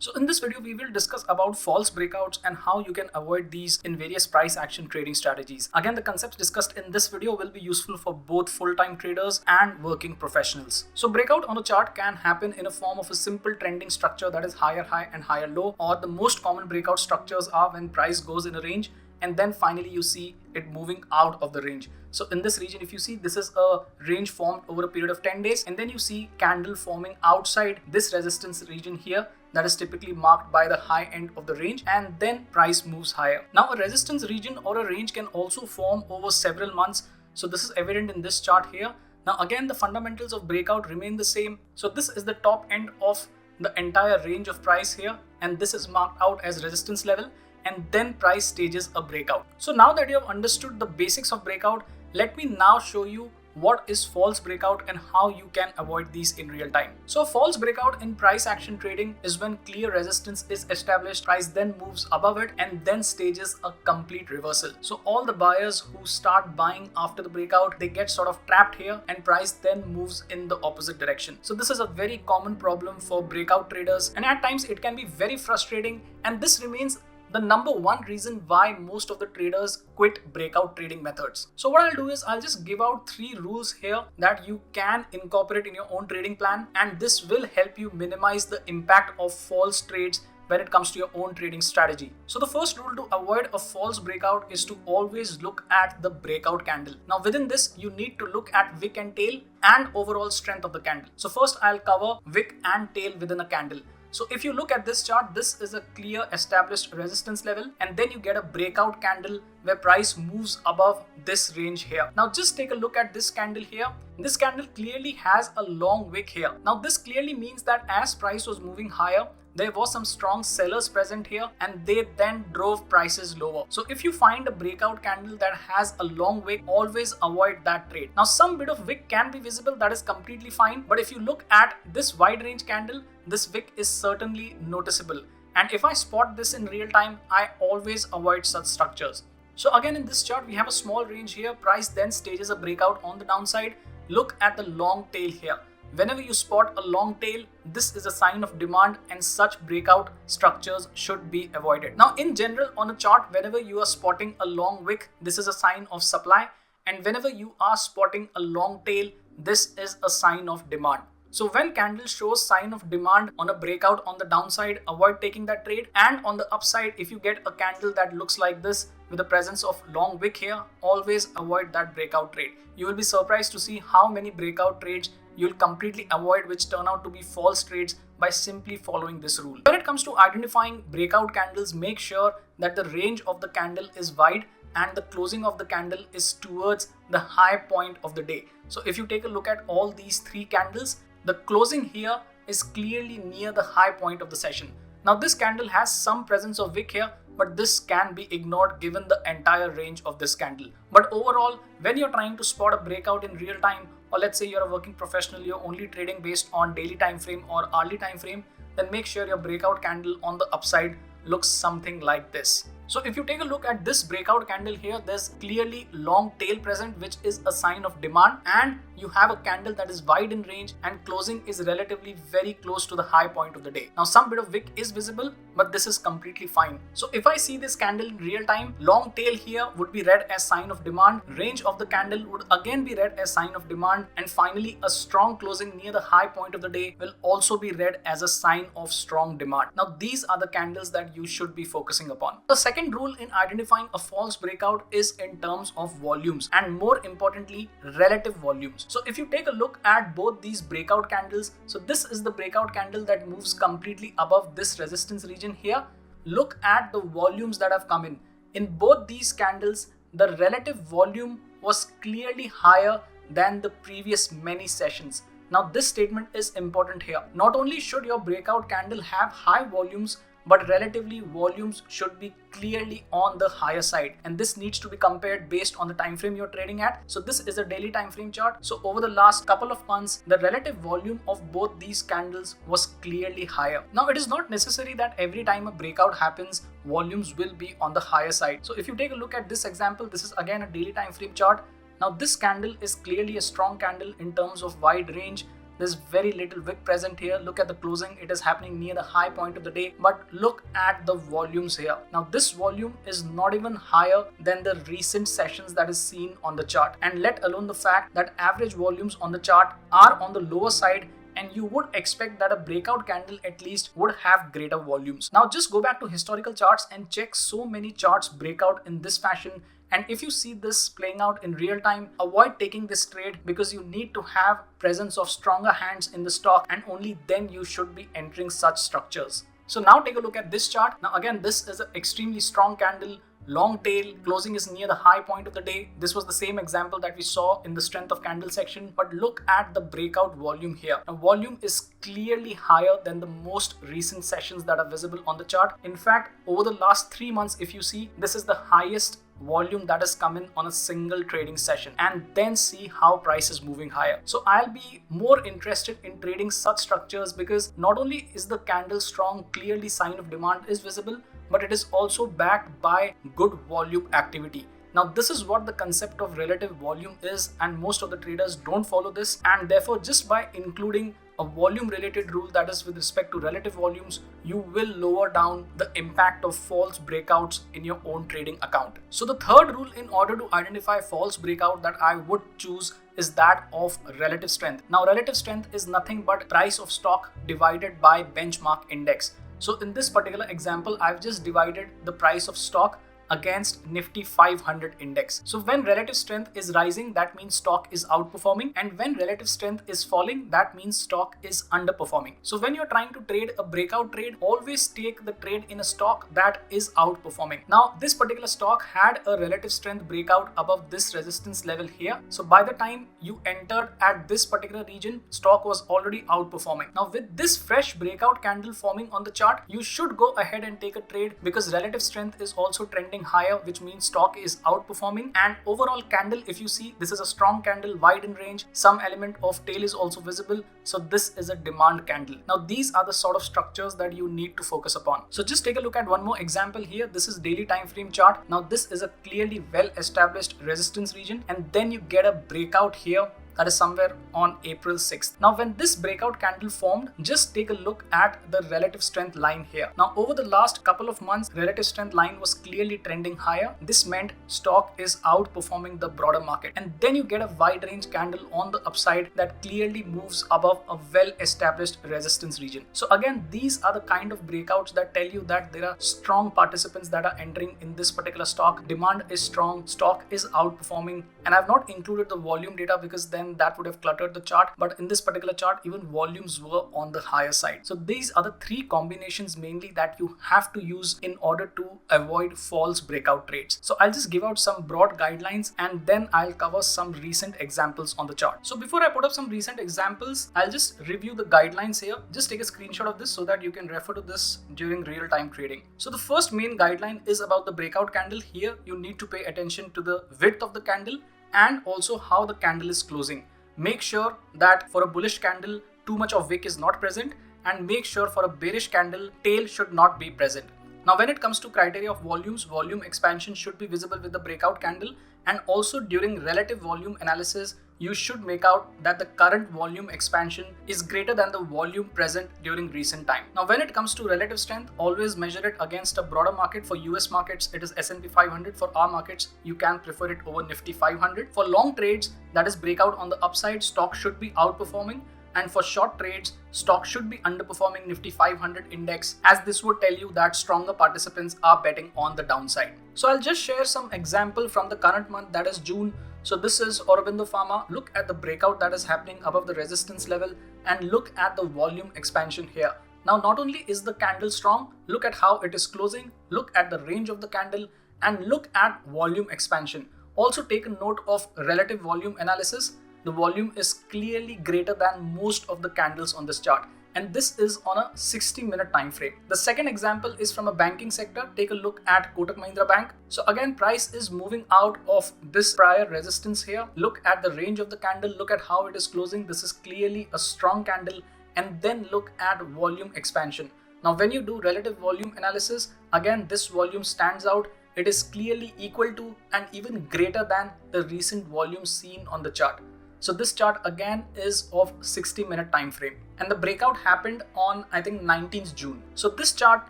So in this video, we will discuss about false breakouts and how you can avoid these in various price action trading strategies. Again, the concepts discussed in this video will be useful for both full-time traders and working professionals. So breakout on a chart can happen in a form of a simple trending structure that is higher high and higher low, or the most common breakout structures are when price goes in a range and then finally you see it moving out of the range. So in this region, if you see, this is a range formed over a period of 10 days, and then you see candle forming outside this resistance region here that is typically marked by the high end of the range, and then price moves higher. Now a resistance region or a range can also form over several months. So this is evident in this chart here. Now again, the fundamentals of breakout remain the same. So this is the top end of the entire range of price here, and this is marked out as resistance level, and then price stages a breakout. So now that you have understood the basics of breakout, let me now show you what is false breakout and how you can avoid these in real time. So false breakout in price action trading is when clear resistance is established, price then moves above it and then stages a complete reversal. So all the buyers who start buying after the breakout, they get sort of trapped here and price then moves in the opposite direction. So this is a very common problem for breakout traders, and at times it can be very frustrating, and this remains the number one reason why most of the traders quit breakout trading methods. So what I'll do is I'll just give out 3 rules here that you can incorporate in your own trading plan, and this will help you minimize the impact of false trades when it comes to your own trading strategy. So the first rule to avoid a false breakout is to always look at the breakout candle. Now within this, you need to look at wick and tail and overall strength of the candle. So first I'll cover wick and tail within a candle. So if you look at this chart, this is a clear established resistance level, and then you get a breakout candle where price moves above this range here. Now just take a look at this candle here. This candle clearly has a long wick here. Now this clearly means that as price was moving higher, there was some strong sellers present here, and they then drove prices lower. So if you find a breakout candle that has a long wick, always avoid that trade. Now some bit of wick can be visible, that is completely fine, but if you look at this wide range candle, this wick is certainly noticeable, and if I spot this in real time, I always avoid such structures. So again, in this chart we have a small range here, price then stages a breakout on the downside. Look at the long tail here. Whenever you spot a long tail, this is a sign of demand, and such breakout structures should be avoided. Now in general, on a chart, whenever you are spotting a long wick, this is a sign of supply, and whenever you are spotting a long tail, this is a sign of demand. So when candle shows sign of demand on a breakout on the downside, avoid taking that trade, and on the upside, if you get a candle that looks like this with the presence of long wick here, always avoid that breakout trade. You will be surprised to see how many breakout trades you'll completely avoid which turn out to be false trades by simply following this rule. When it comes to identifying breakout candles, make sure that the range of the candle is wide and the closing of the candle is towards the high point of the day. So if you take a look at all these 3 candles, the closing here is clearly near the high point of the session. Now this candle has some presence of wick here, but this can be ignored given the entire range of this candle. But overall, when you're trying to spot a breakout in real time, or let's say you're a working professional, you're only trading based on daily time frame or hourly time frame, then make sure your breakout candle on the upside looks something like this. So if you take a look at this breakout candle here, there's clearly long tail present, which is a sign of demand, and you have a candle that is wide in range and closing is relatively very close to the high point of the day. Now some bit of wick is visible, but this is completely fine. So if I see this candle in real time, long tail here would be read as sign of demand, range of the candle would again be read as sign of demand, and finally a strong closing near the high point of the day will also be read as a sign of strong demand. Now these are the candles that you should be focusing upon. The second rule in identifying a false breakout is in terms of volumes, and more importantly, relative volumes. So if you take a look at both these breakout candles, so this is the breakout candle that moves completely above this resistance region here. Look at the volumes that have come in. In both these candles, the relative volume was clearly higher than the previous many sessions. Now this statement is important here. Not only should your breakout candle have high volumes, but relatively volumes should be clearly on the higher side, and this needs to be compared based on the time frame you're trading at. So this is a daily time frame chart. So over the last couple of months, the relative volume of both these candles was clearly higher. Now it is not necessary that every time a breakout happens, volumes will be on the higher side. So if you take a look at this example, this is again a daily time frame chart. Now this candle is clearly a strong candle in terms of wide range. There's very little wick present here. Look at the closing. It is happening near the high point of the day. But look at the volumes here. Now this volume is not even higher than the recent sessions that is seen on the chart. And let alone the fact that average volumes on the chart are on the lower side, and you would expect that a breakout candle at least would have greater volumes. Now just go back to historical charts and check so many charts break out in this fashion. And if you see this playing out in real time, avoid taking this trade because you need to have presence of stronger hands in the stock, and only then you should be entering such structures. So now take a look at this chart. Now again, this is an extremely strong candle. Long tail, closing is near the high point of the day. This was the same example that we saw in the strength of candle section, but look at the breakout volume here. Now volume is clearly higher than the most recent sessions that are visible on the chart. In fact, over the last 3 months, if you see, this is the highest volume that has come in on a single trading session, and then see how price is moving higher. So I'll be more interested in trading such structures because not only is the candle strong, clearly sign of demand is visible, but it is also backed by good volume activity. Now this is what the concept of relative volume is, and most of the traders don't follow this, and therefore just by including a volume related rule, that is with respect to relative volumes, you will lower down the impact of false breakouts in your own trading account. So the third rule in order to identify false breakout that I would choose is that of relative strength. Now relative strength is nothing but price of stock divided by benchmark index. So in this particular example, I've just divided the price of stock against Nifty 500 index. So when relative strength is rising, that means stock is outperforming, and when relative strength is falling, that means stock is underperforming. So when you're trying to trade a breakout trade, always take the trade in a stock that is outperforming. Now this particular stock had a relative strength breakout above this resistance level here. So by the time you entered at this particular region, stock was already outperforming. Now with this fresh breakout candle forming on the chart, you should go ahead and take a trade because relative strength is also trending higher, which means stock is outperforming. And overall candle, if you see, this is a strong candle, wide in range, some element of tail is also visible, so this is a demand candle. Now these are the sort of structures that you need to focus upon. So just take a look at one more example here. This is daily time frame chart. Now this is a clearly well established resistance region, and then you get a breakout here that is somewhere on April 6th. Now when this breakout candle formed, just take a look at the relative strength line here. Now over the last couple of months, relative strength line was clearly trending higher. This meant stock is outperforming the broader market, and then you get a wide range candle on the upside that clearly moves above a well established resistance region. So again, these are the kind of breakouts that tell you that there are strong participants that are entering in this particular stock. Demand is strong, stock is outperforming, and I've not included the volume data because then that would have cluttered the chart, but in this particular chart even volumes were on the higher side. So these are the three combinations mainly that you have to use in order to avoid false breakout trades. So I'll just give out some broad guidelines and then I'll cover some recent examples on the chart. So before I put up some recent examples, I'll just review the guidelines here. Just take a screenshot of this so that you can refer to this during real-time trading. So the first main guideline is about the breakout candle. Here you need to pay attention to the width of the candle and also how the candle is closing. Make sure that for a bullish candle, too much of wick is not present, and make sure for a bearish candle, tail should not be present. Now when it comes to criteria of volumes, volume expansion should be visible with the breakout candle, and also during relative volume analysis, you should make out that the current volume expansion is greater than the volume present during recent time. Now when it comes to relative strength, always measure it against a broader market. For US markets, it is S&P 500. For our markets, you can prefer it over Nifty 500. For long trades, that is breakout on the upside, stock should be outperforming. And for short trades, stock should be underperforming Nifty 500 index, as this would tell you that stronger participants are betting on the downside. So I'll just share some example from the current month, that is June. So this is Aurobindo Pharma. Look at the breakout that is happening above the resistance level and look at the volume expansion here. Now not only is the candle strong, look at how it is closing, look at the range of the candle and look at volume expansion. Also take a note of relative volume analysis. The volume is clearly greater than most of the candles on this chart, and this is on a 60-minute time frame. The second example is from a banking sector. Take a look at Kotak Mahindra Bank. So again, price is moving out of this prior resistance here. Look at the range of the candle, look at how it is closing. This is clearly a strong candle, and then look at volume expansion. Now when you do relative volume analysis, again this volume stands out. It is clearly equal to and even greater than the recent volume seen on the chart. So this chart again is of 60-minute time frame, and the breakout happened on I think 19th June. So this chart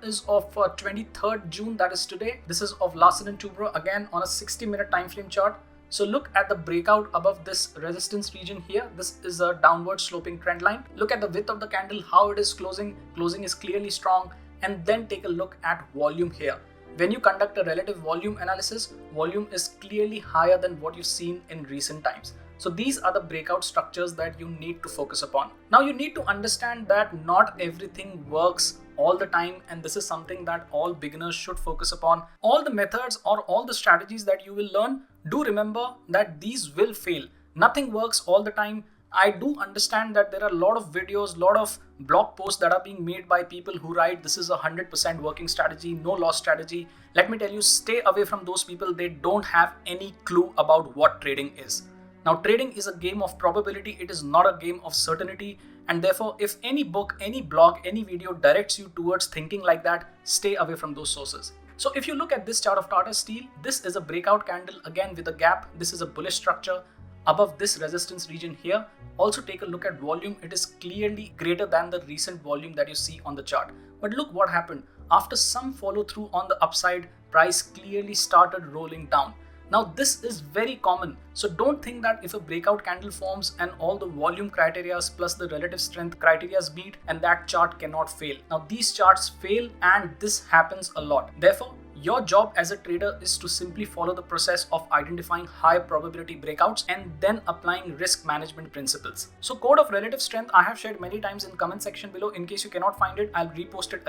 is of 23rd June, that is today. This is of Larsen and Toubro, again on a 60-minute time frame chart. So look at the breakout above this resistance region here. This is a downward sloping trend line. Look at the width of the candle, how it is closing. Closing is clearly strong. And then take a look at volume here. When you conduct a relative volume analysis, volume is clearly higher than what you've seen in recent times. So these are the breakout structures that you need to focus upon. Now you need to understand that not everything works all the time, and this is something that all beginners should focus upon. All the methods or all the strategies that you will learn, do remember that these will fail. Nothing works all the time. I do understand that there are a lot of videos, lot of blog posts that are being made by people who write this is a 100% working strategy, no loss strategy. Let me tell you, stay away from those people. They don't have any clue about what trading is. Now, trading is a game of probability. It is not a game of certainty. And therefore, if any book, any blog, any video directs you towards thinking like that, stay away from those sources. So if you look at this chart of Tata Steel, this is a breakout candle again with a gap. This is a bullish structure above this resistance region here. Also take a look at volume. It is clearly greater than the recent volume that you see on the chart. But look what happened. After some follow through on the upside, price clearly started rolling down. Now this is very common. So don't think that if a breakout candle forms and all the volume criteria plus the relative strength criteria meet and that chart cannot fail. Now these charts fail and this happens a lot. Therefore, your job as a trader is to simply follow the process of identifying high probability breakouts and then applying risk management principles. So code of relative strength I have shared many times in comment section below. In case you cannot find it, I'll repost it again.